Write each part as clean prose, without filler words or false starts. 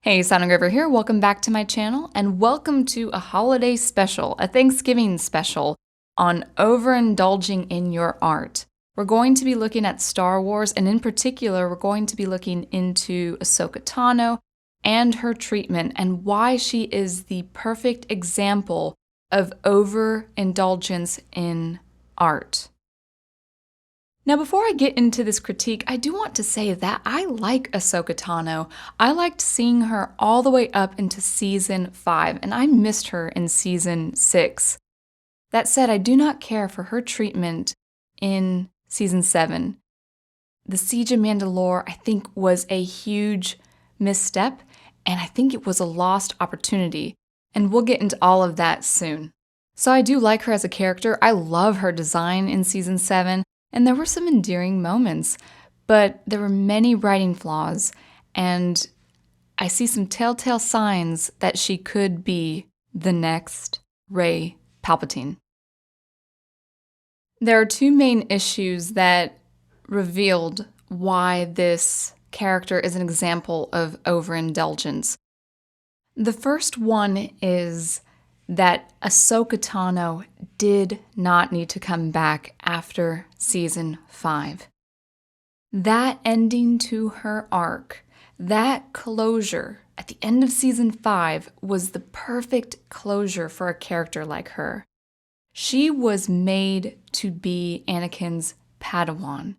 Hey, Sonograver here. Welcome back to my channel, and welcome to a holiday special, a Thanksgiving special on overindulging in your art. We're going to be looking at Star Wars, and in particular, we're going to be looking into Ahsoka Tano and her treatment and why she is the perfect example of overindulgence in art. Now, before I get into this critique, I do want to say that I like Ahsoka Tano. I liked seeing her all the way up into Season 5, and I missed her in Season 6. That said, I do not care for her treatment in Season 7. The Siege of Mandalore, I think, was a huge misstep, and I think it was a lost opportunity, and we'll get into all of that soon. So I do like her as a character. I love her design in Season 7. And there were some endearing moments, but there were many writing flaws, and I see some telltale signs that she could be the next Rey Palpatine. There are two main issues that revealed why this character is an example of overindulgence. The first one is that Ahsoka Tano did not need to come back after Season 5. That ending to her arc, that closure at the end of Season 5 was the perfect closure for a character like her. She was made to be Anakin's Padawan.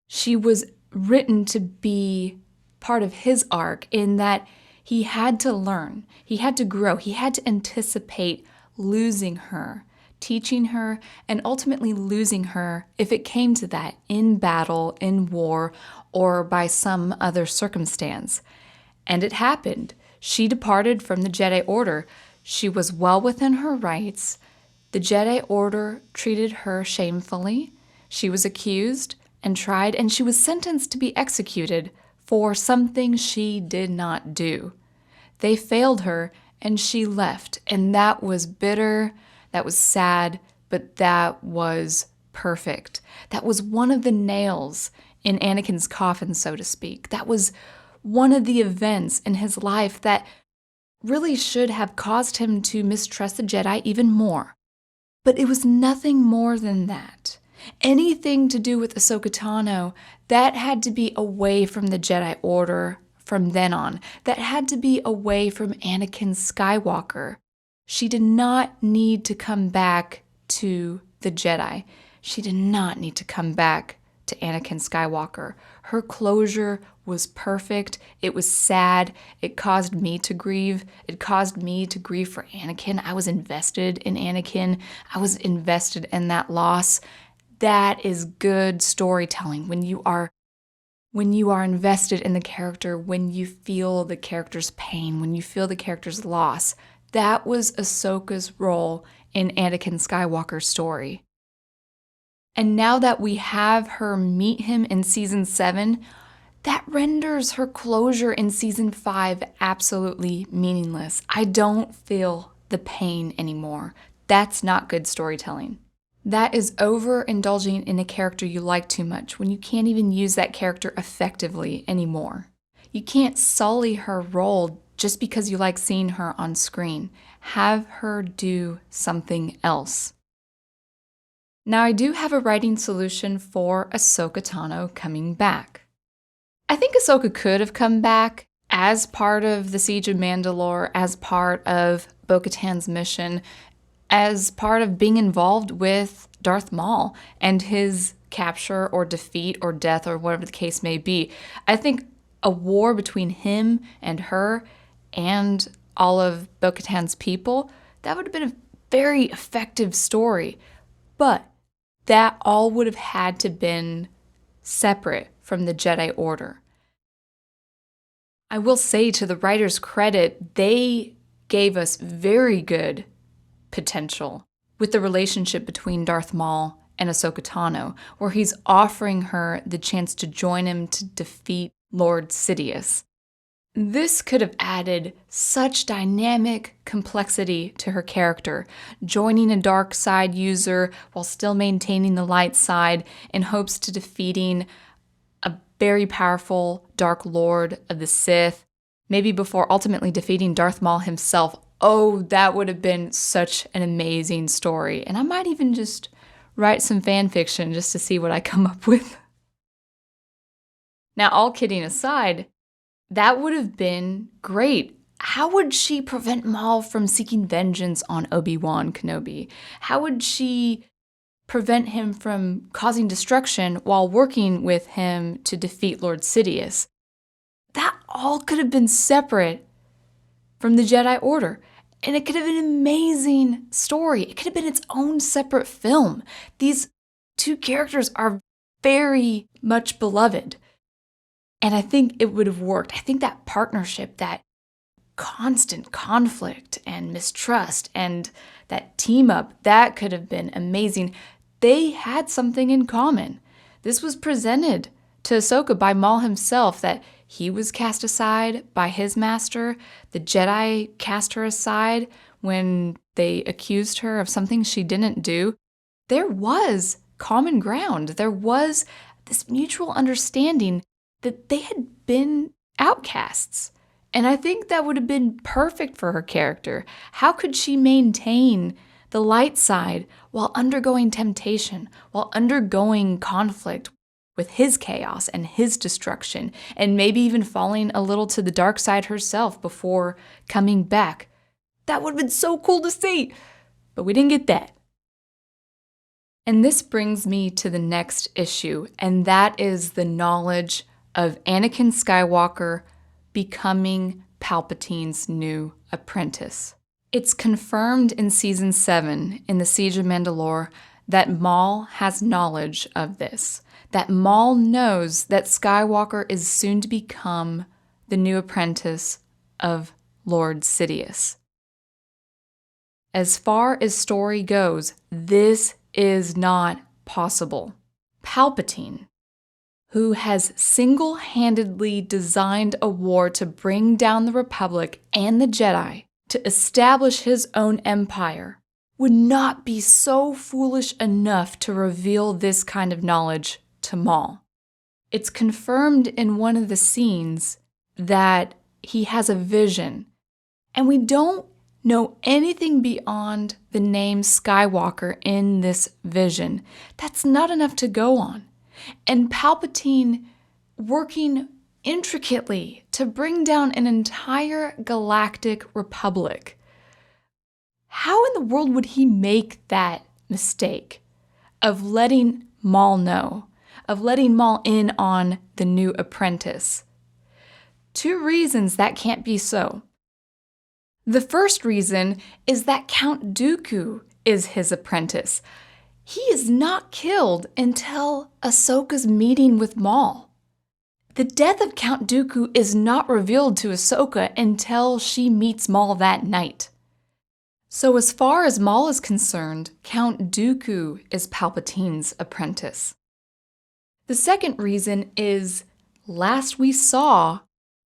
She was written to be part of his arc in that he had to learn, he had to grow, he had to anticipate losing her, teaching her, and ultimately losing her if it came to that in battle, in war, or by some other circumstance. And it happened. She departed from the Jedi Order. She was well within her rights. The Jedi Order treated her shamefully. She was accused and tried, and she was sentenced to be executed for something she did not do. They failed her, and she left, and that was bitter, that was sad, but that was perfect. That was one of the nails in Anakin's coffin, so to speak. That was one of the events in his life that really should have caused him to mistrust the Jedi even more. But it was nothing more than that. Anything to do with Ahsoka Tano, that had to be away from the Jedi Order from then on. That had to be away from Anakin Skywalker. She did not need to come back to the Jedi. She did not need to come back to Anakin Skywalker. Her closure was perfect. It was sad. It caused me to grieve. It caused me to grieve for Anakin. I was invested in Anakin. I was invested in that loss. That is good storytelling when you are invested in the character, when you feel the character's pain, when you feel the character's loss. That was Ahsoka's role in Anakin Skywalker's story. And now that we have her meet him in Season 7, that renders her closure in Season 5 absolutely meaningless. I don't feel the pain anymore. That's not good storytelling. That is overindulging in a character you like too much when you can't even use that character effectively anymore. You can't sully her role just because you like seeing her on screen. Have her do something else. Now, I do have a writing solution for Ahsoka Tano coming back. I think Ahsoka could have come back as part of the Siege of Mandalore, as part of Bo-Katan's mission, as part of being involved with Darth Maul and his capture or defeat or death or whatever the case may be. I think a war between him and her and all of Bo-Katan's people, that would have been a very effective story. But that all would have had to been separate from the Jedi Order. I will say, to the writer's credit, they gave us very good potential with the relationship between Darth Maul and Ahsoka Tano, where he's offering her the chance to join him to defeat Lord Sidious. This could have added such dynamic complexity to her character, joining a dark side user while still maintaining the light side in hopes to defeating a very powerful Dark Lord of the Sith, maybe before ultimately defeating Darth Maul himself. Oh, that would have been such an amazing story. And I might even just write some fan fiction just to see what I come up with. Now, all kidding aside, that would have been great. How would she prevent Maul from seeking vengeance on Obi-Wan Kenobi? How would she prevent him from causing destruction while working with him to defeat Lord Sidious? That all could have been separate from the Jedi Order. And it could have been an amazing story. It could have been its own separate film. These two characters are very much beloved. And I think it would have worked. I think that partnership, that constant conflict and mistrust and that team up, that could have been amazing. They had something in common. This was presented to Ahsoka by Maul himself, that he was cast aside by his master. The Jedi cast her aside when they accused her of something she didn't do. There was common ground. There was this mutual understanding that they had been outcasts. And I think that would have been perfect for her character. How could she maintain the light side while undergoing temptation, while undergoing conflict with his chaos and his destruction, and maybe even falling a little to the dark side herself before coming back? That would have been so cool to see, but we didn't get that. And this brings me to the next issue, and that is the knowledge of Anakin Skywalker becoming Palpatine's new apprentice. It's confirmed in Season 7 in The Siege of Mandalore that Maul has knowledge of this, that Maul knows that Skywalker is soon to become the new apprentice of Lord Sidious. As far as story goes, this is not possible. Palpatine, who has single-handedly designed a war to bring down the Republic and the Jedi to establish his own empire, would not be so foolish enough to reveal this kind of knowledge to Maul. It's confirmed in one of the scenes that he has a vision, and we don't know anything beyond the name Skywalker in this vision. That's not enough to go on. And Palpatine working intricately to bring down an entire galactic republic. How in the world would he make that mistake of letting Maul know, of letting Maul in on the new apprentice? Two reasons that can't be so. The first reason is that Count Dooku is his apprentice. He is not killed until Ahsoka's meeting with Maul. The death of Count Dooku is not revealed to Ahsoka until she meets Maul that night. So as far as Maul is concerned, Count Dooku is Palpatine's apprentice. The second reason is, last we saw,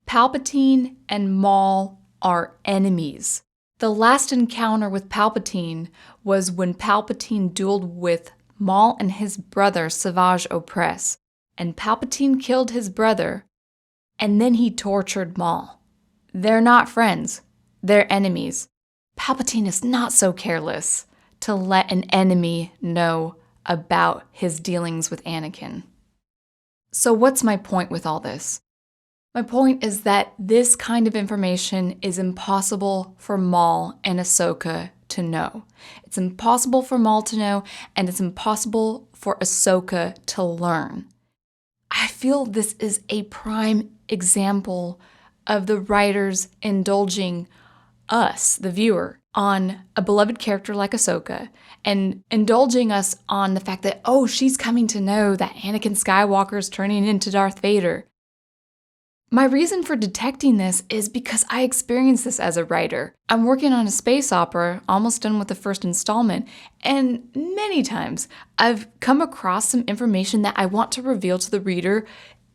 Palpatine and Maul are enemies. The last encounter with Palpatine was when Palpatine dueled with Maul and his brother Savage Opress, and Palpatine killed his brother, and then he tortured Maul. They're not friends, they're enemies. Palpatine is not so careless to let an enemy know about his dealings with Anakin. So what's my point with all this? My point is that this kind of information is impossible for Maul and Ahsoka to know. It's impossible for Maul to know, and it's impossible for Ahsoka to learn. I feel this is a prime example of the writers indulging us, the viewer, on a beloved character like Ahsoka, and indulging us on the fact that, oh, she's coming to know that Anakin Skywalker is turning into Darth Vader. My reason for detecting this is because I experienced this as a writer. I'm working on a space opera, almost done with the first installment, and many times I've come across some information that I want to reveal to the reader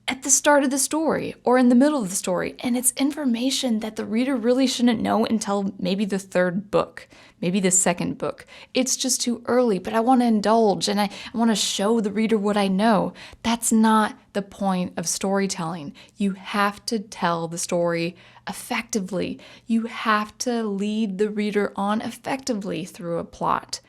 at the start of the story or in the middle of the story, and it's information that the reader really shouldn't know until maybe the third book, maybe the second book. It's just too early, but I want to indulge and I want to show the reader what I know. That's not the point of storytelling. You have to tell the story effectively. You have to lead the reader on effectively through a plot.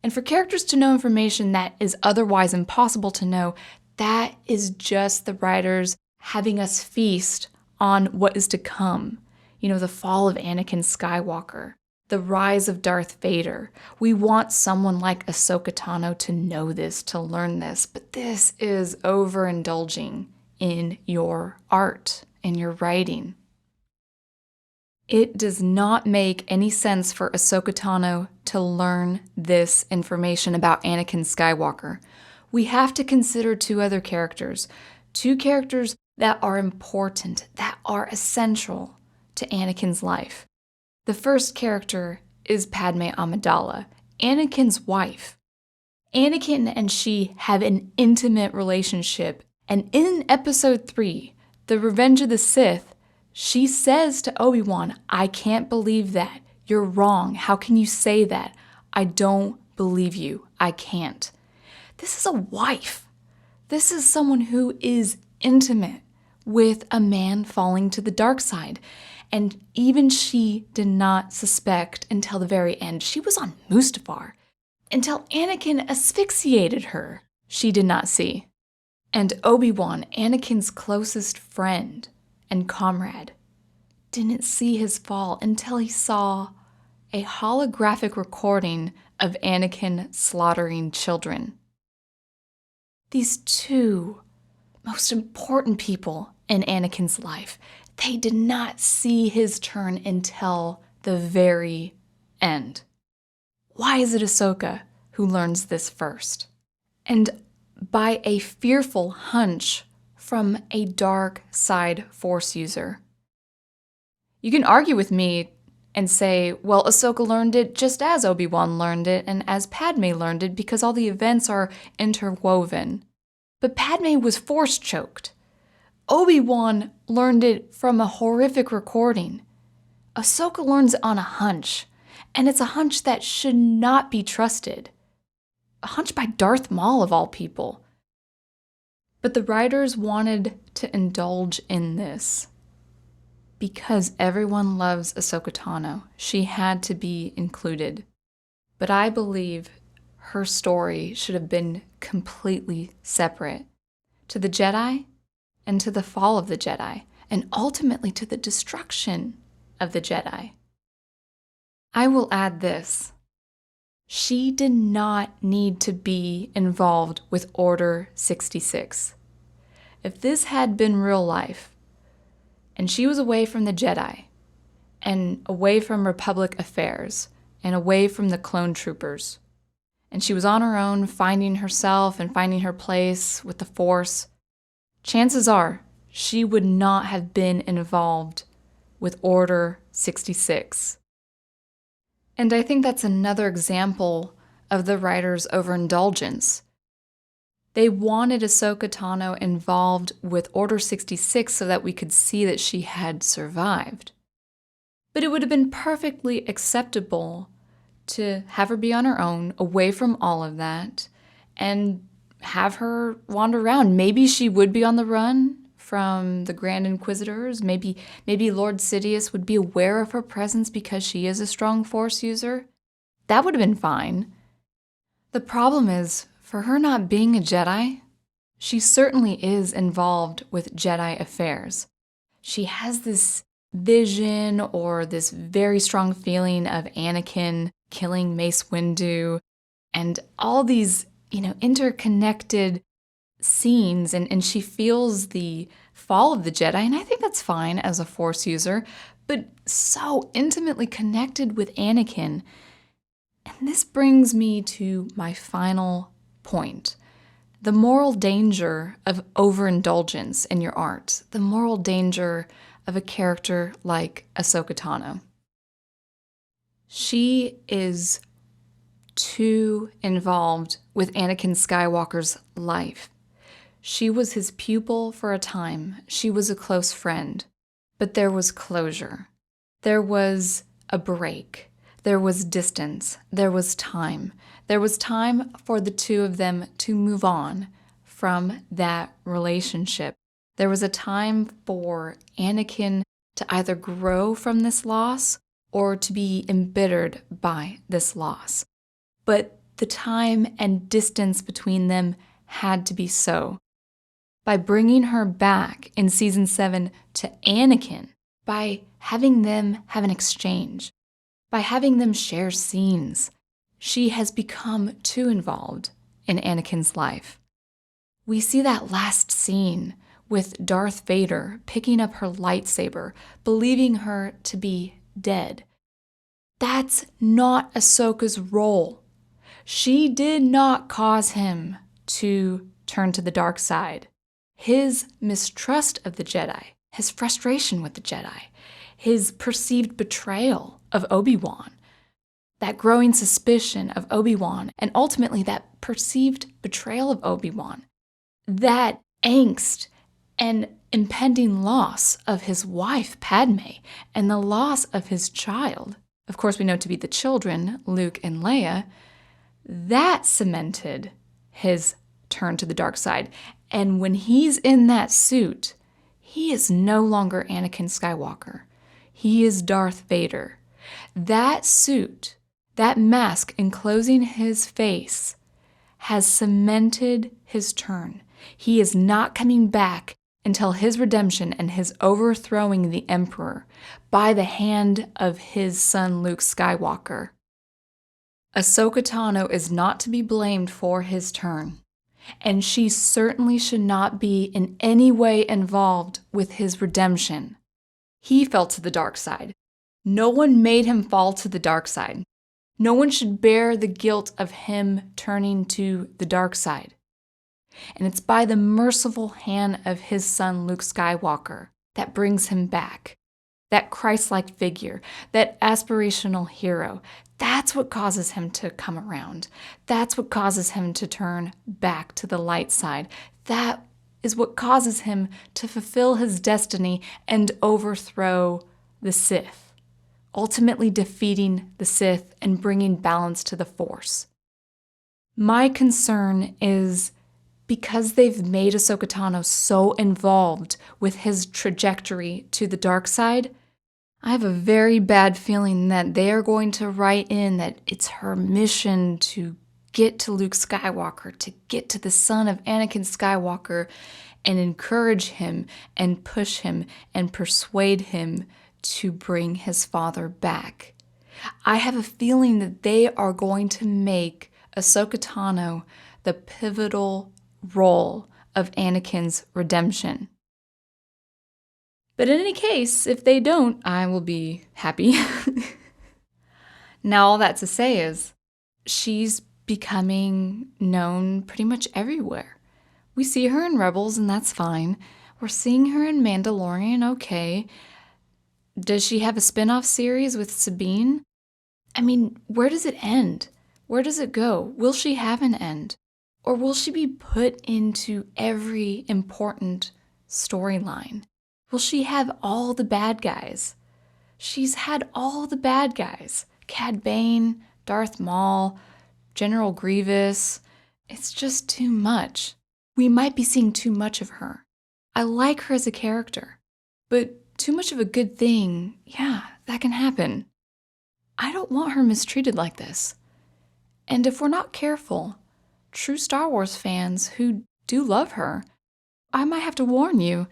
And for characters to know information that is otherwise impossible to know, that is just the writers having us feast on what is to come. The fall of Anakin Skywalker, the rise of Darth Vader. We want someone like Ahsoka Tano to know this, to learn this, but this is overindulging in your art, in your writing. It does not make any sense for Ahsoka Tano to learn this information about Anakin Skywalker. We have to consider two other characters, two characters that are important, that are essential to Anakin's life. The first character is Padme Amidala, Anakin's wife. Anakin and she have an intimate relationship, and in Episode 3, The Revenge of the Sith, she says to Obi-Wan, "I can't believe that. You're wrong. How can you say that? I don't believe you. I can't." This is a wife. This is someone who is intimate with a man falling to the dark side. And even she did not suspect until the very end. She was on Mustafar. Until Anakin asphyxiated her, she did not see. And Obi-Wan, Anakin's closest friend and comrade, didn't see his fall until he saw a holographic recording of Anakin slaughtering children. These two most important people in Anakin's life, they did not see his turn until the very end. Why is it Ahsoka who learns this first? And by a fearful hunch from a dark side Force user. You can argue with me and say, well, Ahsoka learned it just as Obi-Wan learned it and as Padme learned it because all the events are interwoven. But Padme was Force choked. Obi-Wan learned it from a horrific recording. Ahsoka learns on a hunch, and it's a hunch that should not be trusted. A hunch by Darth Maul of all people. But the writers wanted to indulge in this. Because everyone loves Ahsoka Tano, she had to be included. But I believe her story should have been completely separate to the Jedi and to the fall of the Jedi, and ultimately to the destruction of the Jedi. I will add this. She did not need to be involved with Order 66. If this had been real life, and she was away from the Jedi, and away from Republic affairs, and away from the clone troopers, and she was on her own finding herself and finding her place with the Force, chances are she would not have been involved with Order 66. And I think that's another example of the writer's overindulgence. They wanted Ahsoka Tano involved with Order 66 so that we could see that she had survived. But it would have been perfectly acceptable to have her be on her own, away from all of that, and have her wander around. Maybe she would be on the run from the Grand Inquisitors. Maybe Lord Sidious would be aware of her presence because she is a strong Force user. That would have been fine. The problem is, for her not being a Jedi, she certainly is involved with Jedi affairs. She has this vision or this very strong feeling of Anakin killing Mace Windu and all these, interconnected scenes, and she feels the fall of the Jedi, and I think that's fine as a Force user, but so intimately connected with Anakin. And this brings me to my final point. The moral danger of overindulgence in your art. The moral danger of a character like Ahsoka Tano. She is too involved with Anakin Skywalker's life. She was his pupil for a time. She was a close friend. But there was closure. There was a break. There was distance. There was time. There was time for the two of them to move on from that relationship. There was a time for Anakin to either grow from this loss or to be embittered by this loss. But the time and distance between them had to be so. By bringing her back in season 7 to Anakin, by having them have an exchange, by having them share scenes, she has become too involved in Anakin's life. We see that last scene with Darth Vader picking up her lightsaber, believing her to be dead. That's not Ahsoka's role. She did not cause him to turn to the dark side. His mistrust of the Jedi, his frustration with the Jedi, his perceived betrayal of Obi-Wan, that growing suspicion of Obi-Wan, and ultimately that perceived betrayal of Obi-Wan, that angst and impending loss of his wife, Padme, and the loss of his child, of course we know to be the children, Luke and Leia, that cemented his turn to the dark side. And when he's in that suit, he is no longer Anakin Skywalker. He is Darth Vader. That suit, that mask enclosing his face, has cemented his turn. He is not coming back until his redemption and his overthrowing the Emperor by the hand of his son Luke Skywalker. Ahsoka Tano is not to be blamed for his turn, and she certainly should not be in any way involved with his redemption. He fell to the dark side. No one made him fall to the dark side. No one should bear the guilt of him turning to the dark side. And it's by the merciful hand of his son Luke Skywalker that brings him back. That Christ-like figure, that aspirational hero, that's what causes him to come around. That's what causes him to turn back to the light side. That is what causes him to fulfill his destiny and overthrow the Sith, ultimately defeating the Sith and bringing balance to the Force. My concern is because they've made Ahsoka Tano so involved with his trajectory to the dark side, I have a very bad feeling that they are going to write in that it's her mission to get to Luke Skywalker, to get to the son of Anakin Skywalker and encourage him and push him and persuade him to bring his father back. I have a feeling that they are going to make Ahsoka Tano the pivotal role of Anakin's redemption. But in any case, if they don't, I will be happy. Now, all that to say is, she's becoming known pretty much everywhere. We see her in Rebels, and that's fine. We're seeing her in Mandalorian, okay. Does she have a spin-off series with Sabine? I mean, where does it end? Where does it go? Will she have an end? Or will she be put into every important storyline? Will she have all the bad guys? She's had all the bad guys. Cad Bane, Darth Maul, General Grievous. It's just too much. We might be seeing too much of her. I like her as a character, but too much of a good thing, yeah, that can happen. I don't want her mistreated like this. And if we're not careful, true Star Wars fans who do love her, I might have to warn you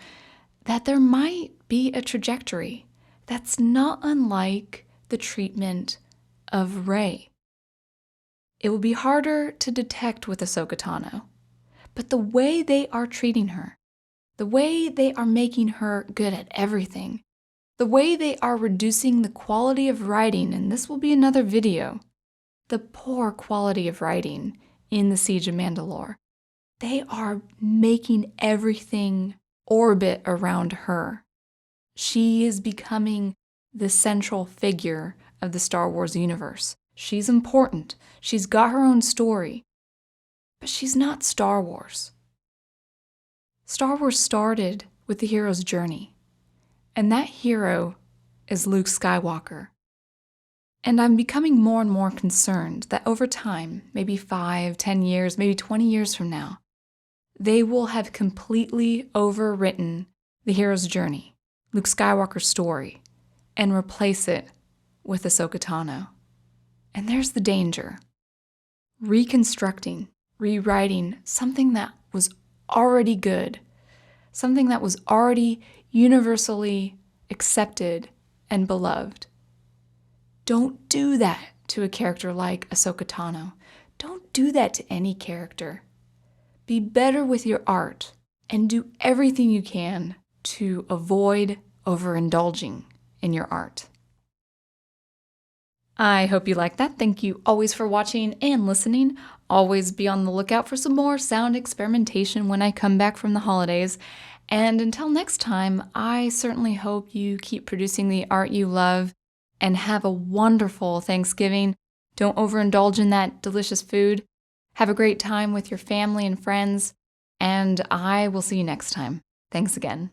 that there might be a trajectory that's not unlike the treatment of Rey. It will be harder to detect with Ahsoka Tano, but the way they are treating her, the way they are making her good at everything, the way they are reducing the quality of writing, and this will be another video, the poor quality of writing in the Siege of Mandalore, they are making everything orbit around her. She is becoming the central figure of the Star Wars universe. She's important. She's got her own story. But she's not Star Wars. Star Wars started with the hero's journey, and that hero is Luke Skywalker. And I'm becoming more and more concerned that over time, maybe 5, 10 years, maybe 20 years from now, they will have completely overwritten the hero's journey, Luke Skywalker's story, and replace it with Ahsoka Tano. And there's the danger. Reconstructing, rewriting something that was already good, something that was already universally accepted and beloved. Don't do that to a character like Ahsoka Tano. Don't do that to any character. Be better with your art and do everything you can to avoid overindulging in your art. I hope you liked that. Thank you always for watching and listening. Always be on the lookout for some more sound experimentation when I come back from the holidays. And until next time, I certainly hope you keep producing the art you love and have a wonderful Thanksgiving. Don't overindulge in that delicious food. Have a great time with your family and friends, and I will see you next time. Thanks again.